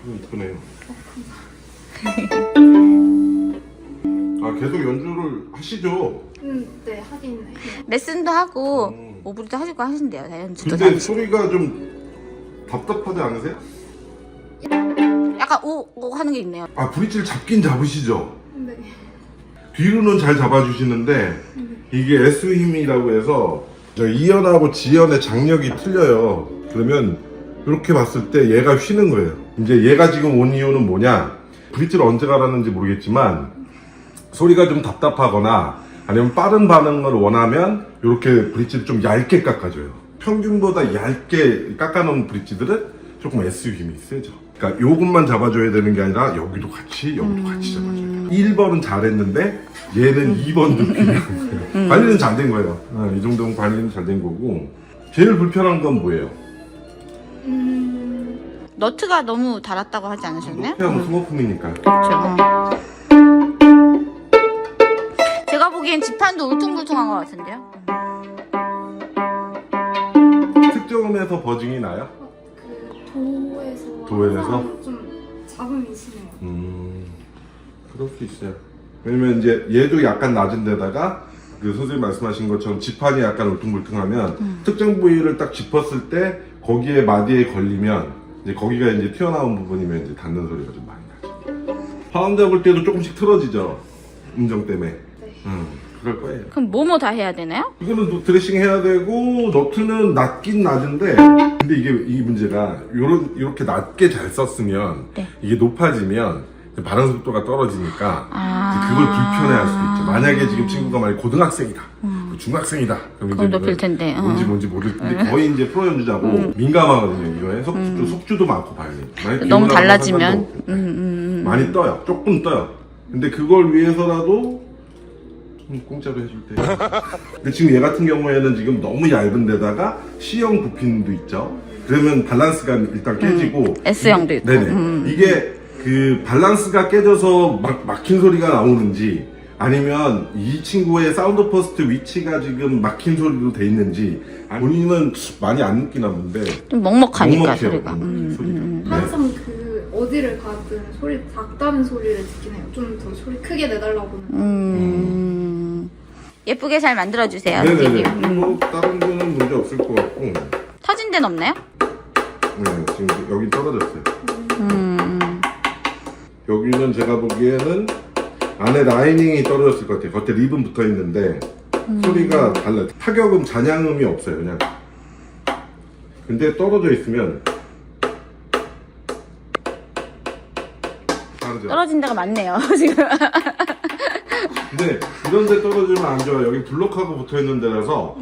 악기는 이쁘네요. 아, 계속 연주를 하시죠? 네, 하긴 해요. 레슨도 하고 오브리도 하시고 하신대요. 연주도 근데 다니시고. 소리가 좀 답답하지 않으세요? 약간 오 하는 게 있네요. 아, 브릿지를 잡긴 잡으시죠? 네. 뒤로는 잘 잡아주시는데 이게 S 힘이라고 해서 저 2연하고 G연의 장력이 틀려요. 그러면 이렇게 봤을 때 얘가 휘는 거예요. 이제 얘가 지금 온 이유는 뭐냐? 브릿지를 언제 갈았는지 모르겠지만 소리가 좀 답답하거나 아니면 빠른 반응을 원하면 이렇게 브릿지를 좀 얇게 깎아줘요. 평균보다 얇게 깎아놓은 브릿지들은 조금 S 힘이 세죠. 그러니까 요것만 잡아줘야 되는 게 아니라 여기도 같이 잡아줘요. 1번은 잘했는데 얘는 2번도 필요한 거예요. 관리는 잘 된 거예요. 이 정도면 관리는 잘 된 거고. 제일 불편한 건 뭐예요? 너트가 너무 달았다고 하지 않으셨나요? 그냥 스모품이니까. 그렇죠. 제가 보기엔 지판도 울퉁불퉁한 것 같은데요? 특정음에서 버징이 나요? 그 도에서? 항상 좀 잡음이 심해요. 그럴 수 있어요. 왜냐면 이제 얘도 약간 낮은 데다가 그 선생님 말씀하신 것처럼 지판이 약간 울퉁불퉁하면 특정 부위를 딱 짚었을 때 거기에 마디에 걸리면 이제 거기가 이제 튀어나온 부분이면 이제 닿는 소리가 좀 많이 나죠. 화음 잡을 때도 조금씩 틀어지죠. 음정 때문에. 네. 그럴 거예요. 그럼 뭐뭐 다 해야 되나요? 이거는 드레싱 해야 되고 너트는 낮긴 낮은데 근데 이 문제가 이렇게 낮게 잘 썼으면 네. 이게 높아지면 발음 속도가 떨어지니까 그걸 불편해할 수도 있죠. 만약에 지금 친구가 만약 고등학생이다, 중학생이다, 그럼 그건 높일 텐데. 뭔지 모를 텐데 거의 이제 프로 연주자고 민감하거든요. 이거에 속주도 많고 발음이 너무 달라지면 많이 떠요. 조금 떠요. 근데 그걸 위해서라도 공짜로 해줄 때. 근데 지금 얘 같은 경우에는 지금 너무 얇은 데다가 C형 부핀도 있죠. 그러면 밸런스가 일단 깨지고 S형도 있고. 네네. 이게 그 밸런스가 깨져서 막힌 소리가 나오는지 아니면 이 친구의 사운드 퍼스트 위치가 지금 막힌 소리로 돼 있는지 본인은 많이 안 느끼나 본데 좀 먹먹하니까 먹먹해요, 소리가. 소리가. 항상 그 어디를 가든 소리 작다는 소리를 듣긴 해요. 좀 더 소리 크게 내달라고는. 예쁘게 잘 만들어주세요. 네네네. 선생님. 뭐 다른 거는 문제 없을 것 같고. 터진 데는 없나요? 네, 지금 여기 떨어졌어요. 여기는 제가 보기에는 안에 라이닝이 떨어졌을 것 같아요. 겉에 립은 붙어 있는데 소리가 달라요. 타격은 잔향음이 없어요. 그냥. 근데 떨어져 있으면 다르죠. 떨어진 데가 많네요, 지금. 근데 이런 데 떨어지면 안 좋아요. 여기 블록하고 붙어 있는 데라서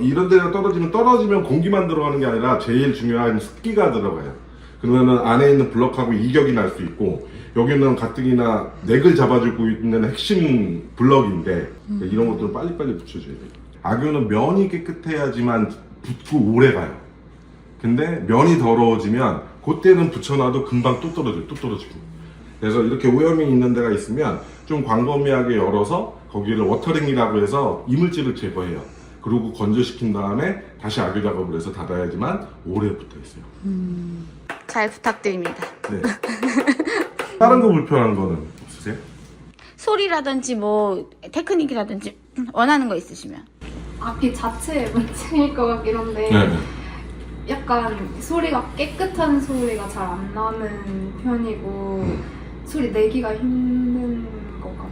이런 데가 떨어지면 공기만 들어가는 게 아니라 제일 중요한 습기가 들어가요. 그러면은 안에 있는 블록하고 이격이 날 수 있고 여기는 가뜩이나 넥을 잡아주고 있는 핵심 블럭인데 이런 것들을 빨리빨리 붙여줘야 돼요. 악유는 면이 깨끗해야지만 붙고 오래 가요. 근데 면이 더러워지면 그때는 붙여놔도 금방 또 떨어지고. 그래서 이렇게 오염이 있는 데가 있으면 좀 광범위하게 열어서 거기를 워터링이라고 해서 이물질을 제거해요. 그리고 건조시킨 다음에 다시 악유 작업을 해서 닫아야지만 오래 붙어 있어요. 잘 부탁드립니다. 네. 다른 거 불편한 거는 없으세요? 소리라든지 뭐 테크닉이라든지 원하는 거 있으시면. 악기 자체의 문제일 것 같긴 한데 네. 약간 소리가 깨끗한 소리가 잘 안 나는 편이고 소리 내기가 힘든 것 같아요.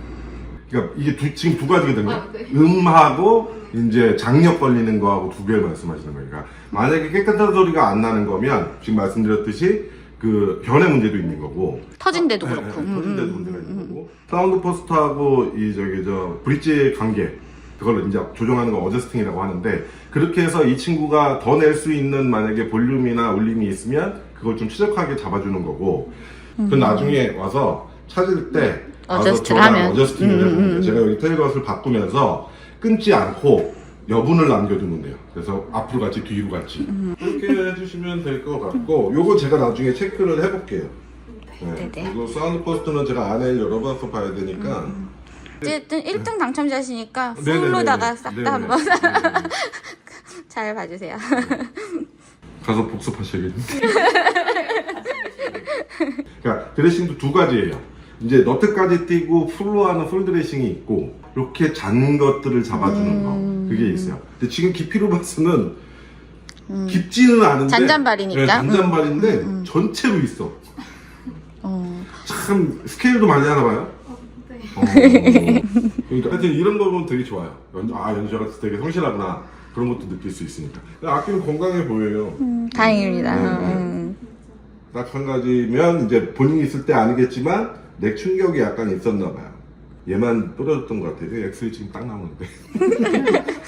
그러니까 이게 지금 두 가지거든요. 아, 네. 음하고 이제 장력 걸리는 거하고 두 개를 말씀하시는 거니까 만약에 깨끗한 소리가 안 나는 거면 지금 말씀드렸듯이 그 변의 문제도 있는 거고 터진 데도 그렇고. 터진 데도 문제가 있는 거고 사운드 퍼스트하고 이 브릿지의 관계 그걸 이제 조정하는 거 어저스팅이라고 하는데 그렇게 해서 이 친구가 더 낼 수 있는 만약에 볼륨이나 울림이 있으면 그걸 좀 최적화하게 잡아주는 거고 그 나중에 와서 찾을 때 어저스트를 하면. 어저스팅을 해주는 거예요. 제가 여기 테일럿을 바꾸면서 끊지 않고 여분을 남겨두면 돼요. 그래서 앞으로 갈지 뒤로 갈지 그렇게 해주시면 될 것 같고, 요거 제가 나중에 체크를 해볼게요. 네. 네네. 이거 사운드 포스트는 제가 안에 열어봐서 봐야 되니까. 어쨌든 1등 당첨자시니까 네네네네. 풀로다가 싹 네네. 다 한번 네네. 잘 봐주세요. 가서 복습하셔야겠는데. 그러니까 드레싱도 두 가지예요. 이제 너트까지 띄고 풀로 하는 풀 드레싱이 있고, 이렇게 잔 것들을 잡아주는 거, 그게 있어요. 근데 지금 깊이로 봐서는 깊지는 않은데 잔잔발이니까. 네, 잔잔발인데 전체로 있어. 참 스케일도 많이 하나 봐요. 네. 그러니까 하여튼 이런 거 보면 되게 좋아요. 연주자가 되게 성실하구나, 그런 것도 느낄 수 있으니까. 악기는 건강해 보여요. 다행입니다. 네. 딱 한 가지면 이제 본인이 있을 때 아니겠지만 넥 충격이 약간 있었나 봐요. 얘만 부러졌던 것 같아요. 엑셀이 지금 딱 나오는데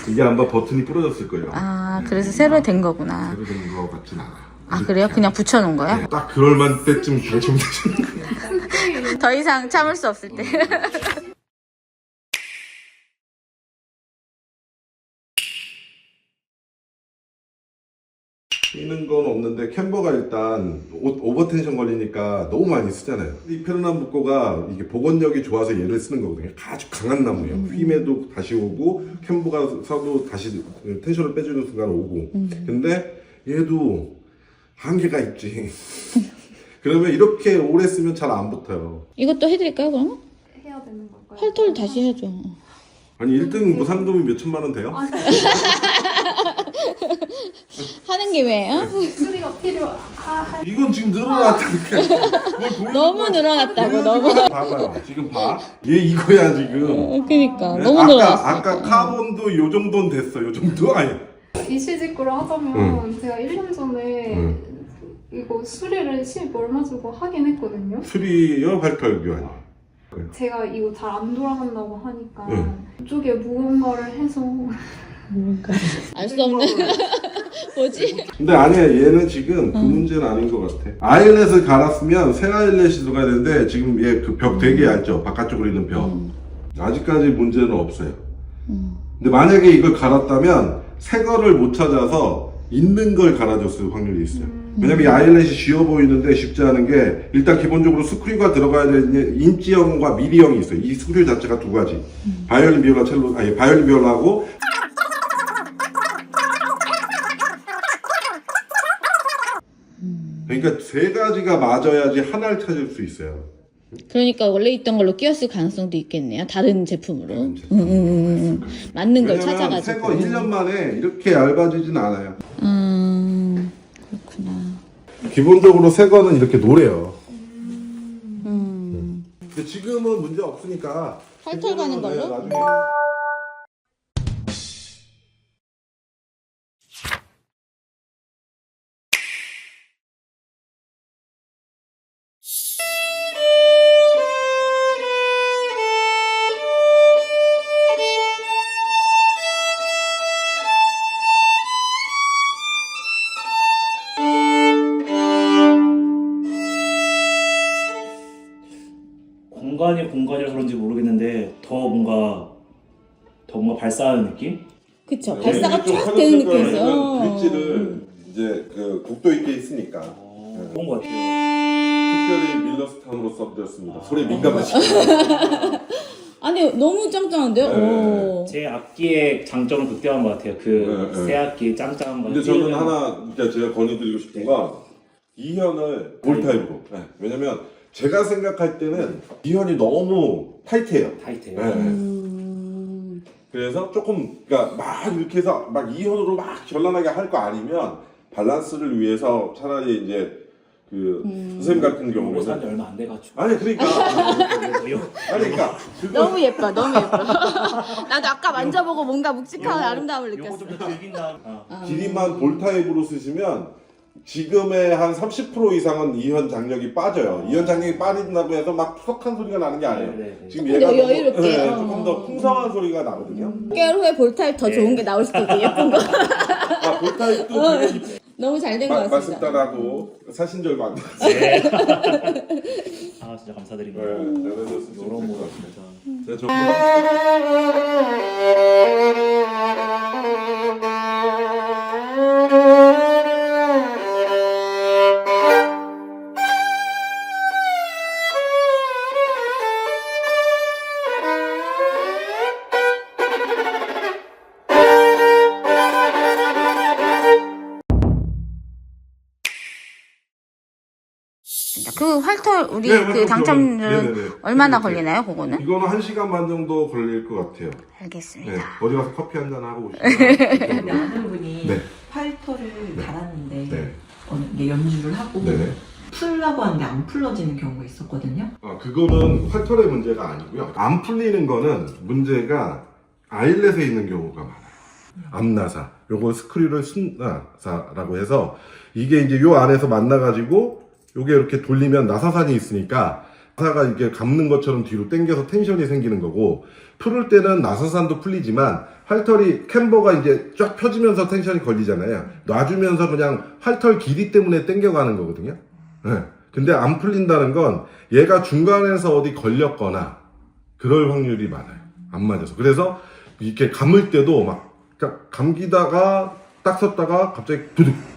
이게 아마 버튼이 부러졌을 거예요. 아, 그래서 새로 된 거구나. 새로 된 거 같진 않아요. 아, 그래요? 그냥 붙여놓은 거예요? 네, 딱 그럴만 때쯤 당첨되시는 거예요. 더 이상 참을 수 없을 때. 뛰는 건 없는데 캠버가 일단 오버텐션 걸리니까 너무 많이 쓰잖아요. 이 페르남부코가 이게 복원력이 좋아서 얘를 쓰는 거거든요. 아주 강한 나무예요. 휘매도 다시 오고 캠버가 서도 다시 텐션을 빼주는 순간 오고. 근데 얘도 한계가 있지. 그러면 이렇게 오래 쓰면 잘 안 붙어요. 이것도 해드릴까요, 그러면? 해야 되는 걸까요? 팔토를 다시 해줘. 아니 1등 뭐 상금이 몇 천만 원 돼요? 하는 김에요? 수리가 필요. 이건 지금 늘어났다니까. 너무 늘어났다고, 너무. 봐봐요. 지금 봐. 얘 이거야 지금. 그니까. 네, 너무 늘어났어. 아까 카본도 요 정도는 됐어. 요 정도 아니. 이실직구를 하자면 제가 1년 전에 이거 수리를 10 얼마 주고 하긴 했거든요. 수리요 발달 교환. 제가 이거 잘 안 돌아간다고 하니까 이쪽에 무언가를 해서 알 수 없는. 뭐지? 근데 아니야, 얘는 지금 그 문제는 아닌 것 같아. 아일렛을 갈았으면 새 아일렛이 들어가야 되는데 지금 얘 그 벽 되게 얇죠. 바깥쪽으로 있는 벽. 아직까지 문제는 없어요. 근데 만약에 이걸 갈았다면 새 거를 못 찾아서 있는 걸 갈아줬을 확률이 있어요. 왜냐면 이 아일렛이 쥐어 보이는데 쉽지 않은 게, 일단 기본적으로 스크류가 들어가야 되는 인치형과 미리형이 있어요. 이 스크류 자체가 두 가지. 바이올린 비올라 첼로, 아니 바이올린 비올라하고 그러니까 세 가지가 맞아야지 하나를 찾을 수 있어요. 그러니까 원래 있던 걸로 끼웠을 가능성도 있겠네요. 다른 제품으로. 다른 제품. 맞는 걸 왜냐면 찾아가지고. 새거 1년 만에 이렇게 얇아지진 않아요. 그렇구나. 기본적으로 새 거는 이렇게 노래요. 근데 지금은 문제 없으니까 팔털 가는 걸로? 나중에 공간이라서 그런지 모르겠는데 더 뭔가 발사하는 느낌? 그쵸. 네, 발사가 좀 쫙 되는 느낌이 왜냐면 있어요. 브릿지를 이제 그 국도 있게 있으니까 그런 것 같아요. 특별히 밀러스탄으로 써드렸습니다. 소리에 민감하시고. 아니, 너무 짱짱한데요? 네. 오. 제 악기의 장점을 극대화한 것 같아요. 그 네, 네. 새 악기 짱짱한 거. 근데 저는 하나 진짜 제가 권유드리고 싶은 건 이현을 볼타입으로. 네. 왜냐면 제가 생각할 때는 이현이 너무 타이트해요. 타이트해요. 네. 그래서 조금, 그러니까 막 이렇게 해서 막 이현으로 막 결란하게 할 거 아니면 밸런스를 위해서 차라리 이제 그 선생님 같은 요거 산지 경우는 얼마 안 돼가지고. 아니 그러니까 그러니까 그거 너무 예뻐, 너무 예뻐. 나도 아까 만져보고 뭔가 묵직한 아름다움을 요거 느꼈어. 좀 즐긴 다음. 길이만 볼타입으로 쓰시면 지금의 한 30% 이상은 이현 장력이 빠져요. 이현 장력이 빠진다고 해서 막 푸석한 소리가 나는 게 아니에요. 네. 지금 조금 얘가 더 여유롭게. 네, 조금 더 풍성한 소리가 나거든요. 6개월 후에 볼타입 더 좋은 게 나올 수도 있고 예쁜 거. 아, 볼타입도 되게 너무 잘 된 것 같습니다. 말씀 따라고 사신 지 얼마 안 됐어요. 네. 아 진짜 감사드립니다. 잘해줬으면 요런 거 좋겠다. 진짜. 제가 저 그 활털 우리 네, 그 맞아요. 당첨률은 네네네. 얼마나 이렇게. 걸리나요, 그거는? 이거는 1시간 반 정도 걸릴 것 같아요. 알겠습니다. 네, 어디 가서 커피 한잔 하고 근데 오시면. 아는 분이 네. 활터를 달았는데 네. 이게 연주를 하고 네네. 풀라고 하는데 안 풀러지는 경우가 있었거든요. 그거는 활털의 문제가 아니고요. 안 풀리는 거는 문제가 아일렛에 있는 경우가 많아요. 암나사. 요거 스크류를 순나사라고 해서 이게 이제 요 안에서 만나가지고 요게 이렇게 돌리면 나사산이 있으니까 나사가 이렇게 감는 것처럼 뒤로 당겨서 텐션이 생기는 거고, 풀을 때는 나사산도 풀리지만 활털이 캠버가 이제 쫙 펴지면서 텐션이 걸리잖아요. 놔주면서 그냥 활털 길이 때문에 당겨가는 거거든요. 네. 근데 안 풀린다는 건 얘가 중간에서 어디 걸렸거나 그럴 확률이 많아요. 안 맞아서. 그래서 이렇게 감을 때도 막 감기다가 딱 섰다가 갑자기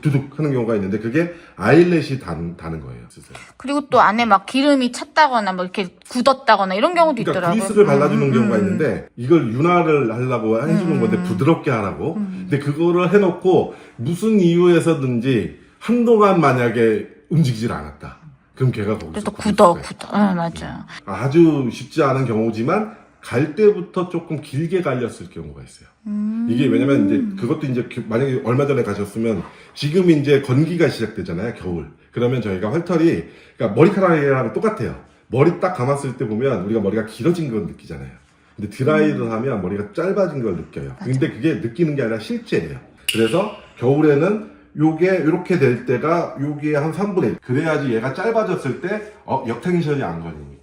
두둑 하는 경우가 있는데 그게 아일렛이 다는 거예요. 쓰세요. 그리고 또 안에 막 기름이 찼다거나 뭐 이렇게 굳었다거나 이런 경우도 그러니까 있더라고요. 그리스를 발라주는 경우가 있는데 이걸 윤활을 하려고 해주는 건데 부드럽게 하라고. 근데 그거를 해놓고 무슨 이유에서든지 한동안 만약에 움직이질 않았다. 그럼 걔가 거기서 그래서 거기 굳어. 있을 거예요. 네, 맞아요. 아주 쉽지 않은 경우지만 갈 때부터 조금 길게 갈렸을 경우가 있어요. 이게 왜냐면 이제 그것도 이제 만약에 얼마 전에 가셨으면 지금 이제 건기가 시작되잖아요, 겨울. 그러면 저희가 활털이, 그러니까 머리카락이랑 똑같아요. 머리 딱 감았을 때 보면 우리가 머리가 길어진 걸 느끼잖아요. 근데 드라이를 하면 머리가 짧아진 걸 느껴요. 근데 그게 느끼는 게 아니라 실제예요. 그래서 겨울에는 요게 이렇게 될 때가 요게 한 3분의 1. 그래야지 얘가 짧아졌을 때 역텐션이 안 걸리니까.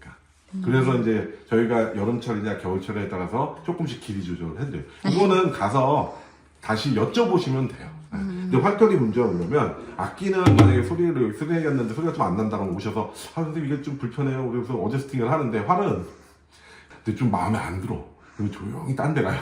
그래서 이제 저희가 여름철이냐 겨울철에 따라서 조금씩 길이 조절을 해드려요. 이거는 가서 다시 여쭤보시면 돼요. 근데 활털이 문제가 뭐냐면 악기는 만약에 소리를 쓰레기였는데 소리가 좀 안 난다고 오셔서 선생님 이게 좀 불편해요. 그래서 어저스팅을 하는데 활은 근데 좀 마음에 안 들어. 그럼 조용히 딴 데 가요.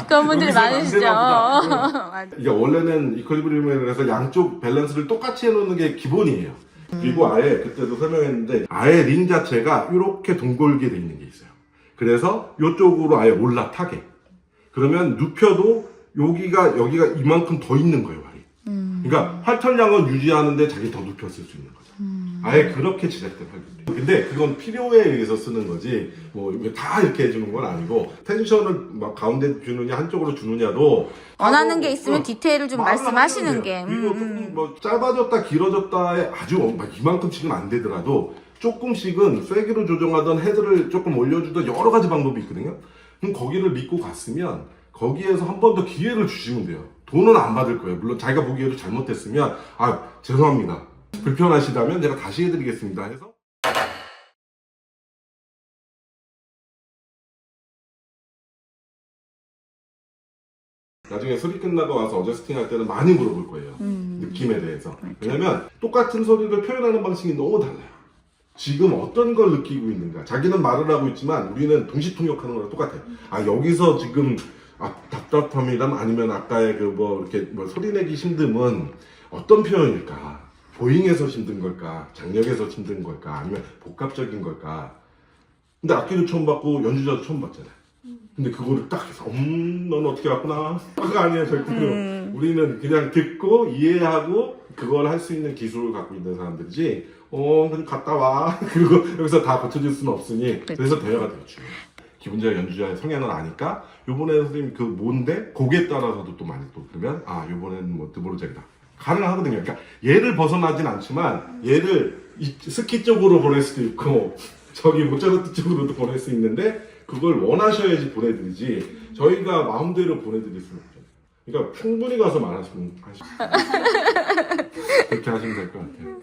그런 분들이 여기서 안 많으시죠. 되나 보다. 맞아요. 이게 원래는 이퀄리브리움에 해서 양쪽 밸런스를 똑같이 해놓는 게 기본이에요. 그리고 아예 그때도 설명했는데 아예 링 자체가 이렇게 동글게 돼 있는 게 있어요. 그래서 이쪽으로 아예 올라타게. 그러면 눕혀도 여기가 이만큼 더 있는 거예요, 활이. 그러니까 활털량은 유지하는데 자기 더 눕혔을 수 있는 거죠. 아예 그렇게 제작된 활입니다. 근데 그건 필요에 의해서 쓰는 거지 뭐 다 이렇게 해주는 건 아니고 텐션을 막 가운데 주느냐 한쪽으로 주느냐도 원하는 게 있으면 디테일을 좀 말을 말씀하시는 하면 게. 돼요. 이거 조금 뭐 짧아졌다 길어졌다에 아주 막 이만큼씩은 안 되더라도 조금씩은 세기로 조정하던 헤드를 조금 올려주던 여러 가지 방법이 있거든요. 그럼 거기를 믿고 갔으면 거기에서 한 번 더 기회를 주시면 돼요. 돈은 안 받을 거예요. 물론 자기가 보기에도 잘못했으면 죄송합니다. 불편하시다면 제가 다시 해드리겠습니다 해서 나중에 소리 끝나고 와서 어저스팅 할 때는 많이 물어볼 거예요. 느낌에 대해서. 왜냐면 똑같은 소리를 표현하는 방식이 너무 달라요. 지금 어떤 걸 느끼고 있는가. 자기는 말을 하고 있지만 우리는 동시통역하는 거랑 똑같아요. 여기서 지금 답답함이란 아니면 아까의 이렇게 소리 내기 힘듦은 어떤 표현일까? 보잉에서 힘든 걸까? 장력에서 힘든 걸까? 아니면 복합적인 걸까? 근데 악기도 처음 봤고 연주자도 처음 봤잖아요. 근데 그거를 딱 해서 넌 어떻게 왔구나. 그거 아니에요, 절대로. 우리는 그냥 듣고 이해하고 그걸 할 수 있는 기술을 갖고 있는 사람들이지 그냥 갔다 와. 그리고 여기서 다 고쳐줄 수는 없으니 그래서 대화가 되게 중요해요. 기본적인 연주자의 성향을 아니까 요번에 선생님 그 뭔데? 곡에 따라서도 또 많이 또 그러면 요번에는 뭐 드보르자기다. 가능하거든요. 그러니까 얘를 벗어나진 않지만 얘를 스키 쪽으로 보낼 수도 있고 저기 모차르트 쪽으로도 보낼 수 있는데 그걸 원하셔야지 보내드리지 저희가 마음대로 보내드릴 수는 없잖아요. 그러니까 충분히 가서 말하시면 그렇게 하시면 될 것 같아요.